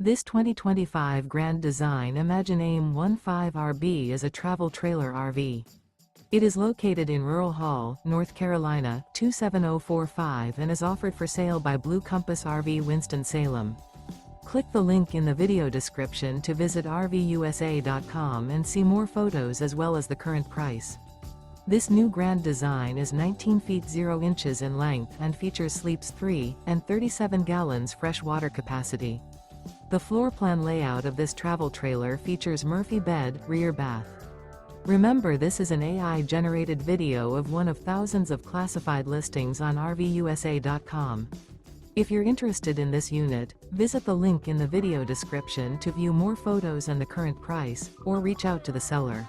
This 2025 Grand Design Imagine AIM-15RB is a travel trailer RV. It is located in Rural Hall, North Carolina, 27045 and is offered for sale by Blue Compass RV Winston, Salem. Click the link in the video description to visit RVUSA.com and see more photos as well as the current price. This new Grand Design is 19 feet 0 inches in length and features sleeps 3 and 37 gallons fresh water capacity. The floor plan layout of this travel trailer features Murphy bed, rear bath. Remember, this is an AI-generated video of one of thousands of classified listings on RVUSA.com. If you're interested in this unit, visit the link in the video description to view more photos and the current price, or reach out to the seller.